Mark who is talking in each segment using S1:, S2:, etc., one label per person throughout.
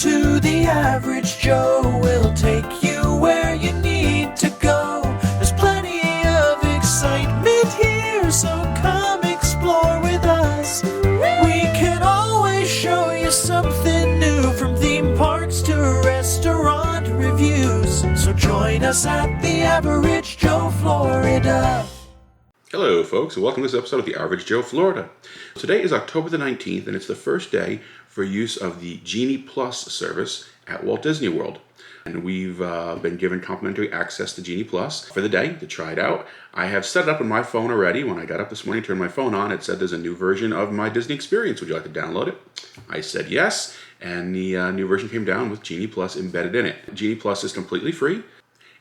S1: to the average Joe. We'll take you where you need to go. There's plenty of excitement here, so come explore with us. We can always show you something new, from theme parks to restaurant reviews. So join us at the Average Joe Florida.
S2: Hello folks, and welcome to this episode of the Average Joe Florida. Today is October the 19th, and it's the first day for use of the Genie Plus service at Walt Disney World. And we've been given complimentary access to Genie Plus for the day to try it out. I have set it up on my phone already. When I got up this morning, turned my phone on, it said there's a new version of my Disney experience. Would you like to download it? I said yes, and the new version came down with Genie Plus embedded in it. Genie Plus is completely free.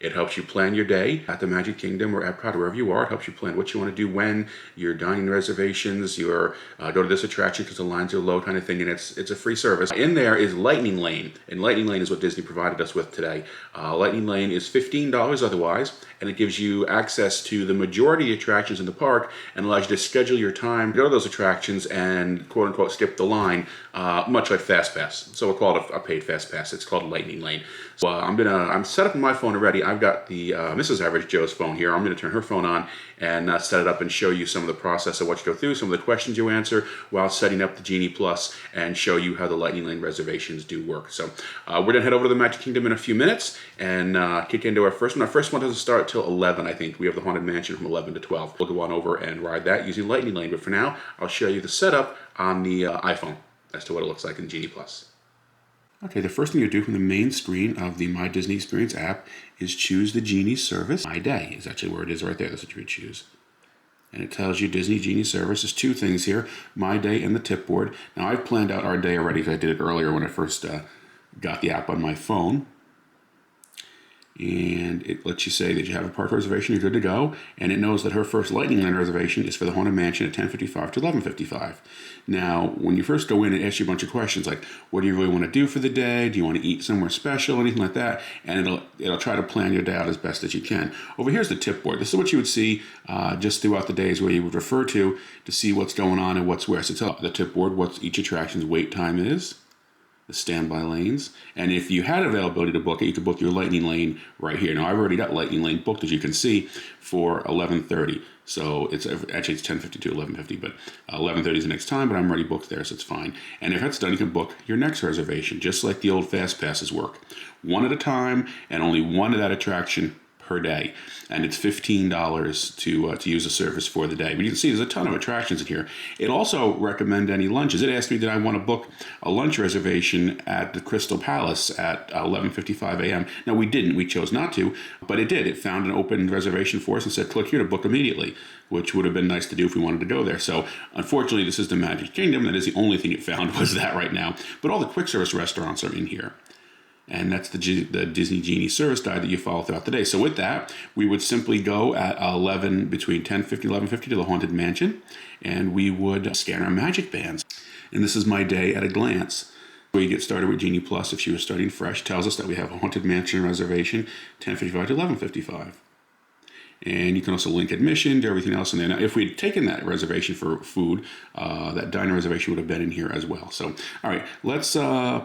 S2: It helps you plan your day at the Magic Kingdom or Epcot, wherever you are. It helps you plan what you want to do when, your dining reservations, your go to this attraction because the lines are low kind of thing, and it's a free service. In there is Lightning Lane, and Lightning Lane is what Disney provided us with today. Lightning Lane is $15 otherwise, and it gives you access to the majority of attractions in the park and allows you to schedule your time, go to those attractions, and quote-unquote skip the line, much like Fast Pass. So we'll call it a paid Fast Pass. It's called Lightning Lane. So I'm set up on my phone already. I've got the Mrs. Average Joe's phone here. I'm going to turn her phone on and set it up and show you some of the process of what you go through, some of the questions you answer while setting up the Genie Plus, and show you how the Lightning Lane reservations do work. So we're going to head over to the Magic Kingdom in a few minutes and kick into our first one. Our first one doesn't start till 11, I think. We have the Haunted Mansion from 11 to 12. We'll go on over and ride that using Lightning Lane. But for now, I'll show you the setup on the iPhone as to what it looks like in Genie Plus. Okay, the first thing you do from the main screen of the My Disney Experience app is choose the Genie service. My Day is actually where it is right there. That's what you would choose. And it tells you Disney Genie service. There's two things here, My Day and the tip board. Now, I've planned out our day already because I did it earlier when I first got the app on my phone. And it lets you say that you have a park reservation, you're good to go. And it knows that her first Lightning Lane reservation is for the Haunted Mansion at 10:55 to 11:55. Now, when you first go in, it asks you a bunch of questions like, what do you really want to do for the day? Do you want to eat somewhere special? Anything like that. And it'll try to plan your day out as best as you can. Over here's the tip board. This is what you would see just throughout the days where you would refer to see what's going on and what's where. So tell the tip board what each attraction's wait time is, the standby lanes, and if you had availability to book it, you could book your Lightning Lane right here. Now, I've already got Lightning Lane booked, as you can see, for 11:30. So it's 10:50 to 11:50, but 11:30 is the next time, but I'm already booked there, so it's fine. And if that's done, you can book your next reservation, just like the old Fast Passes work. One at a time, and only one of that attraction per day, and it's $15 to use the service for the day. But you can see there's a ton of attractions in here. It also recommend any lunches. It asked me, did I want to book a lunch reservation at the Crystal Palace at 11:55 a.m. Now, we didn't. We chose not to, but it did. It found an open reservation for us and said, click here to book immediately, which would have been nice to do if we wanted to go there. So, unfortunately, this is the Magic Kingdom. That is the only thing it found was that right now. But all the quick service restaurants are in here. And that's the Disney Genie service guide that you follow throughout the day. So with that, we would simply go at between 10:50 and 11:50 to the Haunted Mansion, and we would scan our magic bands. And this is my day at a glance. We get started with Genie Plus. If she was starting fresh, tells us that we have a Haunted Mansion reservation, 10:55 to 11:55. And you can also link admission to everything else in there. Now, if we'd taken that reservation for food, that diner reservation would have been in here as well. So, all right, let's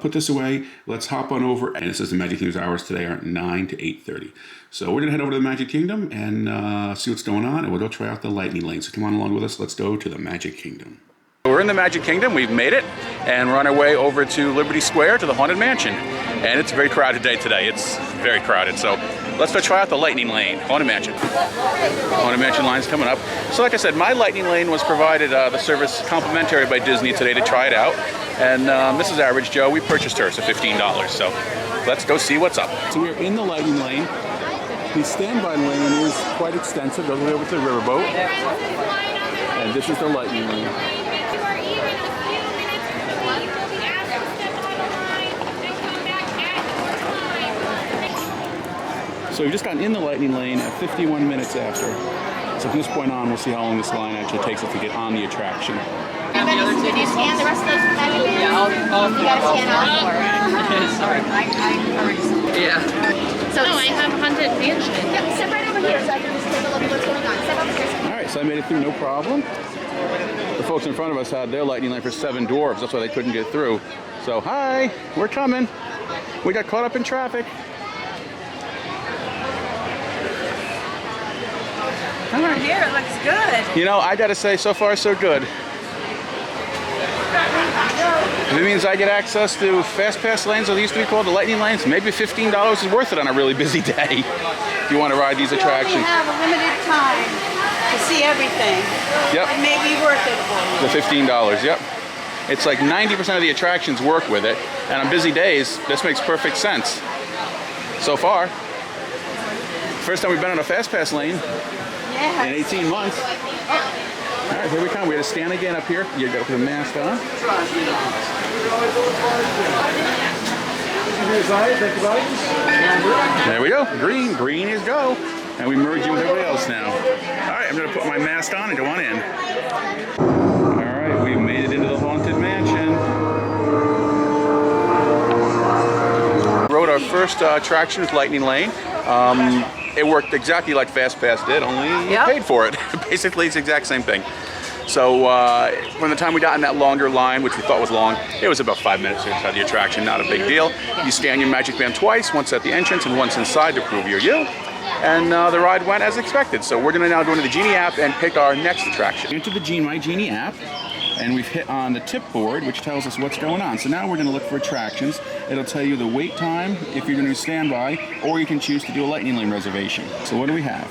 S2: put this away. Let's hop on over. And it says the Magic Kingdom's hours today are 9 to 8:30. So we're going to head over to the Magic Kingdom and see what's going on. And we'll go try out the Lightning Lane. So come on along with us. Let's go to the Magic Kingdom. We're in the Magic Kingdom. We've made it. And we're on our way over to Liberty Square to the Haunted Mansion. And it's a very crowded day today. It's very crowded. So let's go try out the Lightning Lane, Haunted Mansion. Haunted Mansion line's coming up. So like I said, my Lightning Lane was provided the service complimentary by Disney today to try it out. And Mrs. Average Joe, we purchased hers for $15. So let's go see what's up. So we're in the Lightning Lane. The standby lane is quite extensive. Goes over to the riverboat. And this is the Lightning Lane. So we've just gotten in the Lightning Lane at 51 minutes after. So from this point on, we'll see how long this line actually takes us to get on the attraction.
S3: Did you scan the rest of those magic bands?
S4: Yeah, I'll
S3: you gotta scan all four.
S4: Sorry. Yeah.
S3: So I have Haunted Mansion. Yep, step right over here so I can just take a look at what's going on. Step over here.
S5: All right, so I made it through, no problem.
S2: The folks in front of us had their lightning lane for 7 dwarfs. That's why they couldn't get through. So, hi, we're coming. We got caught up in traffic.
S4: Over here, it looks good.
S2: You know, I gotta say, so far so good. If it means I get access to fast pass lanes, or they used to be called the lightning lanes, maybe $15 is worth it on a really busy day if you want to ride these attractions.
S4: We have a limited time to see everything.
S2: Yep.
S4: It may be worth it for you.
S2: The $15, yep. It's like 90% of the attractions work with it, and on busy days, this makes perfect sense. So far. First time we've been on a fast pass lane in 18 months. All right, here we come. We had to stand again up here. You got to put a mask on. There we go. Green. Green is go. And we merge in with everybody else now. All right, I'm going to put my mask on and go on in. All right, we've made it into the Haunted Mansion. Rode our first attraction with Lightning Lane. It worked exactly like Fast Pass did, only you paid for it. Basically, it's the exact same thing. So from the time we got in that longer line, which we thought was long, it was about 5 minutes inside the attraction, not a big deal. You scan your Magic Band twice, once at the entrance and once inside to prove you're you. And the ride went as expected. So we're going to now go into the Genie app and pick our next attraction. Into the My Genie app, and we've hit on the tip board, which tells us what's going on. So now we're going to look for attractions. It'll tell you the wait time if you're going to do standby, or you can choose to do a Lightning Lane reservation. So what do we have?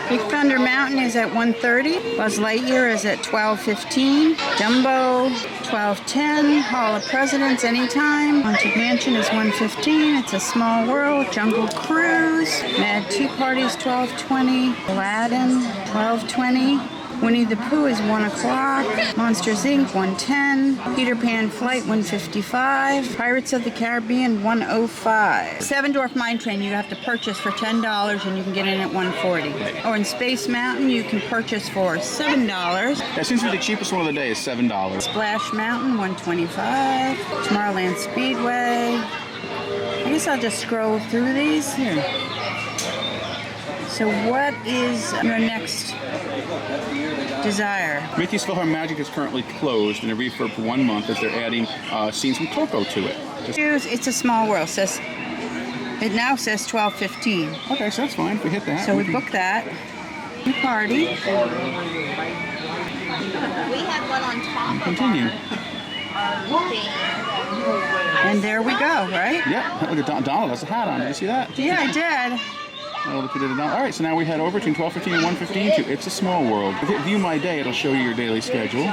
S4: Big Thunder Mountain is at 1:30. Buzz Lightyear is at 12:15. Dumbo, 12:10. Hall of Presidents anytime. Haunted Mansion is 1:15. It's a Small World. Jungle Cruise. Mad Tea Party's 12:20. Aladdin, 12:20. Winnie the Pooh is 1 o'clock. Monsters Inc. 1:10. Peter Pan Flight 1:55. Pirates of the Caribbean 1:05. Seven Dwarf Mine Train you have to purchase for $10 and you can get in at 1:40. Or in Space Mountain you can purchase for $7.
S2: That seems to be the cheapest one of the day is $7.
S4: Splash Mountain 125. Tomorrowland Speedway. I guess I'll just scroll through these here. So what is your next desire?
S2: Mickey's PhilharMagic is currently closed and a refurb for 1 month as they're adding scenes from Coco to it.
S4: It's a Small World. It now says 12:15.
S2: Okay, so that's fine. If we hit that.
S4: So we book that. Tea Party.
S3: We had one on top
S2: Continue.
S4: And there we go, right?
S2: Yeah, look at Donald has a hat on. Did you see that?
S4: Yeah, I did.
S2: Oh, look at it. All right, so now we head over between 12:15 and 1:15 to It's a Small World. If you view My Day, it'll show you your daily schedule.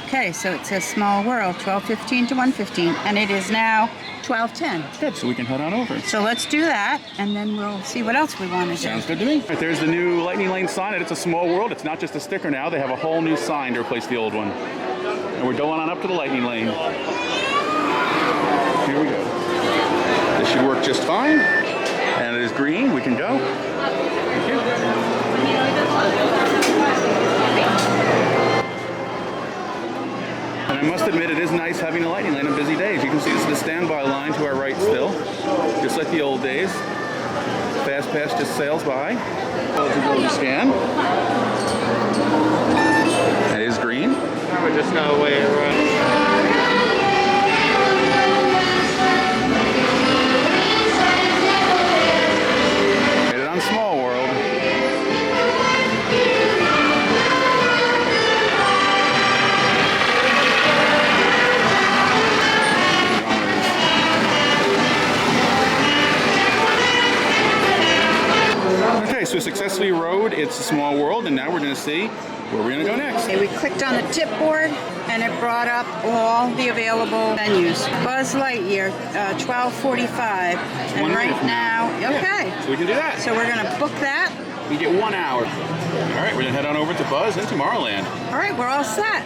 S4: Okay, so it says Small World, 12:15 to 1:15, and it is now 12:10.
S2: Good, so we can head on over.
S4: So let's do that, and then we'll see what else we want to do.
S2: Sounds good to me. All right, there's the new Lightning Lane sign at It's a Small World. It's not just a sticker now. They have a whole new sign to replace the old one. And we're going on up to the Lightning Lane. Here we go. This should work just fine. And it is green. We can go. Thank you. And I must admit, it is nice having a Lightning Lane on busy days. You can see this is the standby line to our right still, just like the old days. Fast Pass just sails by. Eligibility scan. It is green.
S5: We're just now way around.
S2: Small World. Okay, so we successfully rode It's a Small World, and now we're going to see where we're going to go next.
S4: Okay, we clicked on the tip board, and it brought up all the available venues. Buzz Lightyear, 12:45, and right now, okay.
S2: So we can do that.
S4: So we're gonna book that.
S2: You get 1 hour. All right, we're going to head on over to Buzz and Tomorrowland.
S4: All right, we're all set.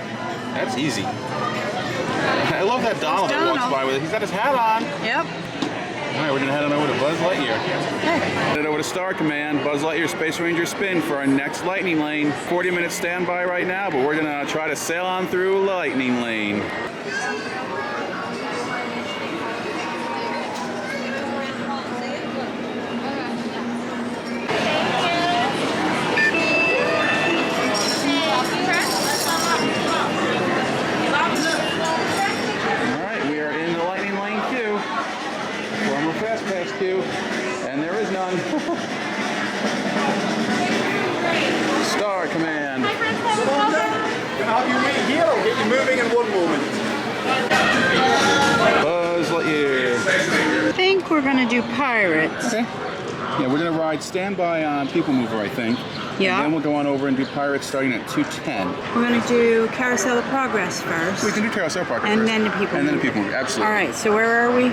S2: That's easy. I love that Donald that walks by with it. He's got his hat on.
S4: Yep.
S2: All right, we're going to head on over to Buzz Lightyear.
S4: Okay.
S2: Head over to Star Command, Buzz Lightyear Space Ranger spin for our next Lightning Lane. 40-minute standby right now, but we're going to try to sail on through Lightning Lane.
S6: can have you meet here. I'll get you moving in one moment.
S2: Buzz Lightyear.
S4: I think we're gonna do Pirates.
S2: Okay. Yeah, we're gonna ride Standby on People Mover, I think.
S4: Yeah.
S2: And then we'll go on over and do Pirates starting at 2:10.
S4: We're gonna do Carousel of Progress first.
S2: We can do Carousel Park
S4: And
S2: first.
S4: then the People
S2: And then the
S4: Mover.
S2: People Mover, absolutely.
S4: All right, so where are we?
S2: All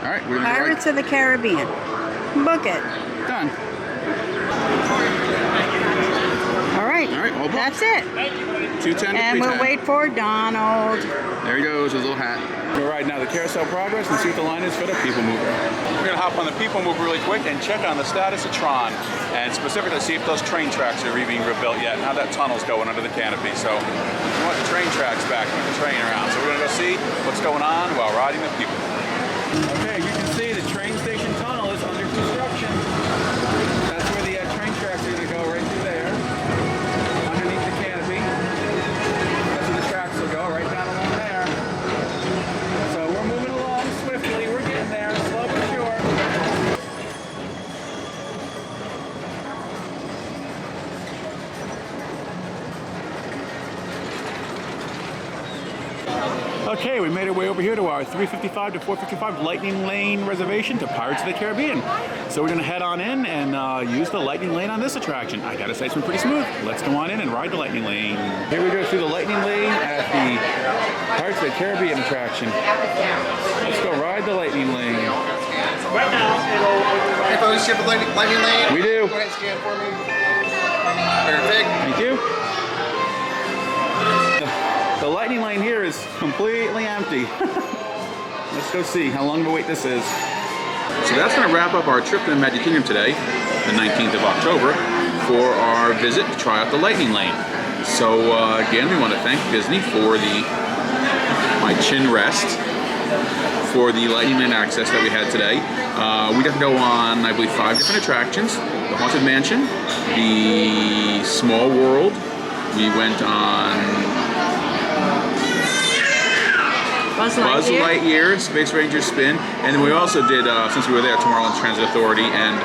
S2: right, we're gonna
S4: Pirates of the Caribbean. Book it.
S2: Done.
S4: All right,
S2: all booked.
S4: that's it.
S2: 2:10 to
S4: And
S2: 3:10.
S4: we'll wait for Donald.
S2: There he goes, his little hat. We're riding now the Carousel Progress and see what the line is for the People Mover. We're gonna hop on the People Mover really quick and check on the status of Tron, and specifically see if those train tracks are being rebuilt yet and how that tunnel's going under the canopy. So we want the train tracks back, move the train around. So we're gonna go see what's going on while riding the People Mover. Okay, you can see the train station tunnel is under construction. That's where the train tracks are gonna go, right through there, underneath the canopy. That's where the tracks will go, right down along there. So we're moving along swiftly. We're getting there, slow but sure. Okay, we made our way over here to our 355 to 455 Lightning Lane reservation to Pirates of the Caribbean. So we're gonna head on in and use the Lightning Lane on this attraction. I gotta say it's been pretty smooth. Let's go on in and ride the Lightning Lane. Here we go through the Lightning Lane at the Pirates of the Caribbean attraction. Let's go ride the Lightning Lane.
S6: Right now, it'll... Hey, folks, you have the lightning lane?
S2: We do.
S6: Go ahead and scan for me. Perfect.
S2: Thank you. The Lightning Lane here is completely empty. Let's go see how long of a wait this is. So that's going to wrap up our trip to the Magic Kingdom today, the 19th of October, for our visit to try out the Lightning Lane. So again, we want to thank Disney for my chin rest, for the Lightning Lane access that we had today. We got to go on, I believe, 5 different attractions. The Haunted Mansion, the Small World, we went on Buzz Lightyear, Space Ranger Spin, and then we also did, since we were there, Tomorrowland Transit Authority and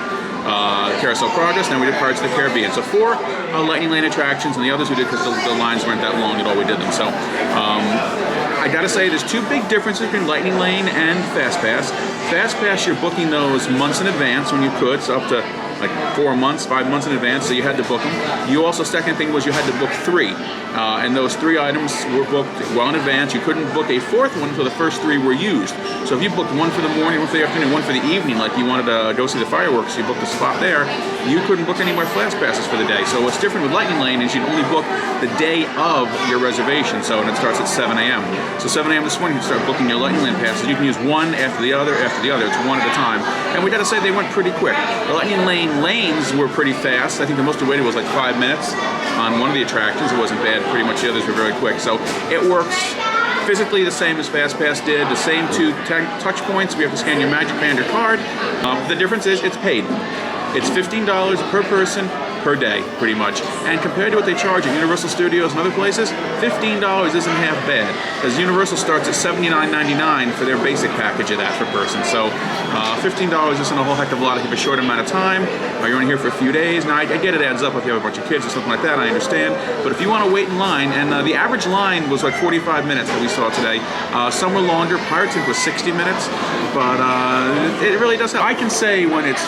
S2: Carousel Progress, and then we did Pirates of the Caribbean. So 4 Lightning Lane attractions, and the others we did because the lines weren't that long at all we did them. So I gotta say there's 2 big differences between Lightning Lane and Fast Pass. Fast Pass, you're booking those months in advance when you could, so up to like 4 months, 5 months in advance, so you had to book them. You also, second thing was you had to book 3. And those 3 items were booked well in advance. You couldn't book a 4th one until the first 3 were used. So if you booked 1 for the morning, 1 for the afternoon, 1 for the evening, like you wanted to go see the fireworks, you booked a spot there, you couldn't book any more Fast Passes for the day. So what's different with Lightning Lane is you'd only book the day of your reservation, so, and it starts at 7 a.m. So 7 a.m. this morning, you can start booking your Lightning Lane passes. You can use one after the other, after the other. It's one at a time. And we gotta say they went pretty quick. The Lightning Lane lanes were pretty fast. I think the most we waited was like 5 minutes on one of the attractions. It wasn't bad. Pretty much the others were very quick. So it works physically the same as Fast Pass did. The same 2 touch points. We have to scan your Magic Band or card. The difference is it's paid. It's $15 per person per day, pretty much. And compared to what they charge at Universal Studios and other places, $15 isn't half bad. Because Universal starts at $79.99 for their basic package of that per person. So $15 isn't a whole heck of a lot if you have a short amount of time, or you're only here for a few days. Now, I get it adds up if you have a bunch of kids or something like that, I understand. But if you want to wait in line, and the average line was like 45 minutes that we saw today. Some were longer. Pirates Inc. was 60 minutes. But it really does help. I can say when it's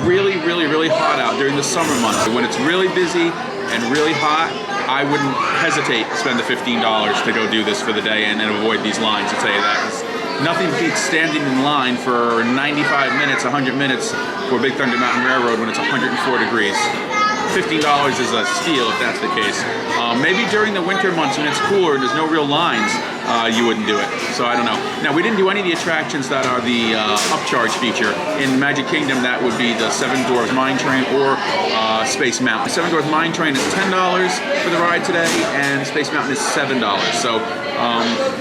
S2: really, really, really hot out during the summer months, when it's really busy and really hot, I wouldn't hesitate to spend the $15 to go do this for the day and avoid these lines, I'll tell you that. 'Cause nothing beats standing in line for 95 minutes, 100 minutes for Big Thunder Mountain Railroad when it's 104 degrees. $15 is a steal if that's the case. Maybe during the winter months when it's cooler and there's no real lines, you wouldn't do it. So I don't know. Now, we didn't do any of the attractions that are the upcharge feature. In Magic Kingdom, that would be the Seven Dwarfs Mine Train or Space Mountain. Seven Dwarfs Mine Train is $10 for the ride today, and Space Mountain is $7. So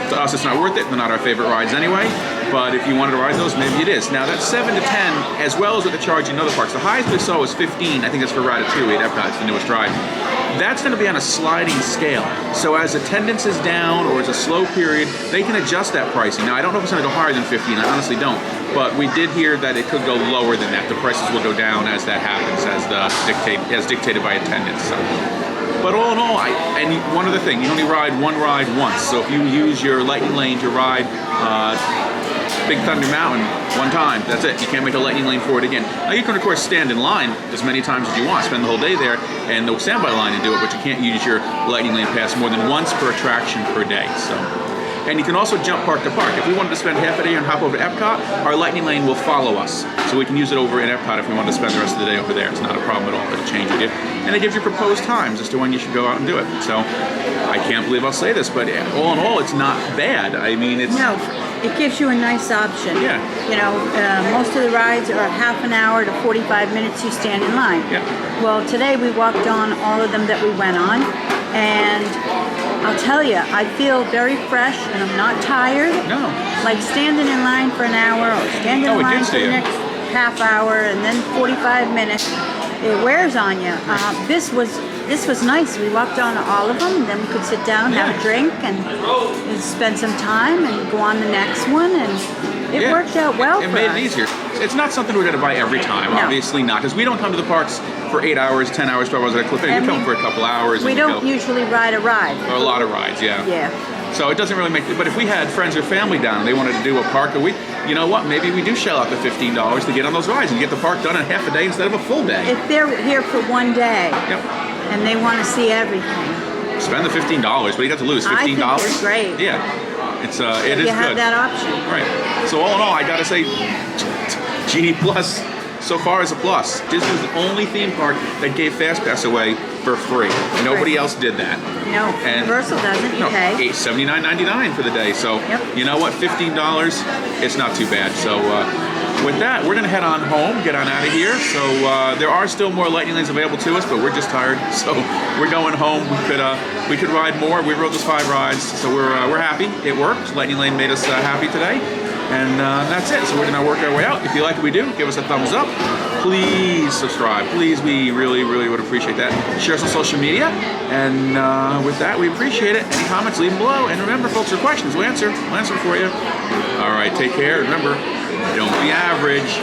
S2: to us, it's not worth it. They're not our favorite rides anyway. But if you wanted to ride those, maybe it is. Now, that's 7 to 10, as well as what they charge in other parks. The highest we saw was 15. I think that's for Ratatouille at Epcot. It's the newest ride. That's going to be on a sliding scale. So as attendance is down or it's a slow period, they can adjust that pricing. Now, I don't know if it's going to go higher than 15. I honestly don't. But we did hear that it could go lower than that. The prices will go down as that happens, as dictated by attendance. So
S7: But all in all, and one other thing, you only ride one ride once. So if you use your Lightning Lane to ride Big Thunder Mountain one time, that's it. You can't make a Lightning Lane for it again. Now you can of course stand in line as many times as you want, spend the whole day there, and no standby line to do it, but you can't use your Lightning Lane pass more than once per attraction per day. So. And you can also jump park to park. If we wanted to spend half a day and hop over to Epcot, our Lightning Lane will follow us. So we can use it over in Epcot if we want to spend the rest of the day over there. It's not a problem at all. It'll change it. And it gives you proposed times as to when you should go out and do it. So I can't believe I'll say this, but all in all, it's not bad. I mean, it's...
S4: No, it gives you a nice option.
S7: Yeah.
S4: You know, most of the rides are half an hour to 45 minutes you stand in line.
S7: Yeah.
S4: Well, today we walked on all of them that we went on, and I'll tell you, I feel very fresh and I'm not tired.
S7: No.
S4: Like standing in line for an hour or standing in line for the next half hour and then 45 minutes, it wears on you. This was nice. We walked on all of them, and then we could sit down, have a drink, and spend some time, and go on the next one, and it worked out well for us.
S7: It made it easier. It's not something we're going to buy every time,
S4: No.
S7: obviously not, because we don't come to the parks for 8 hours, 10 hours, 12 hours at a clip. We come for a couple hours.
S4: We
S7: and
S4: don't usually ride a ride.
S7: Or a lot of rides, yeah.
S4: Yeah.
S7: So it doesn't really make. But if we had friends or family down and they wanted to do a park a week, you know what? Maybe we do shell out the $15 to get on those rides and get the park done in half a day instead of a full day.
S4: If they're here for one day
S7: Yep.
S4: and they want to see everything,
S7: Spend the $15. What do you got to lose? $15?
S4: I think it's great.
S7: Yeah. It is
S4: you have
S7: good.
S4: that option.
S7: Right. So all in all, I gotta say, Genie Plus so far is a plus. Disney was the only theme park that gave Fast Pass away for free. Nobody else did that.
S4: No,
S7: And
S4: Universal doesn't. You
S7: no,
S4: pay.
S7: $79.99 for the day. So
S4: Yep.
S7: you know what? $15, it's not too bad. So with that, we're gonna head on home, get on out of here. So there are still more Lightning Lanes available to us, but we're just tired. So we're going home. We could ride more. We rode those 5 rides, so we're happy. It worked. Lightning Lane made us happy today. And that's it. So we're gonna work our way out. If you like what we do, give us a thumbs up. Please subscribe. Please, we really, really would appreciate that. Share us on social media. And with that, we appreciate it. Any comments, leave them below. And remember, folks, your questions, we'll answer them for you. All right, take care. Remember, don't be average.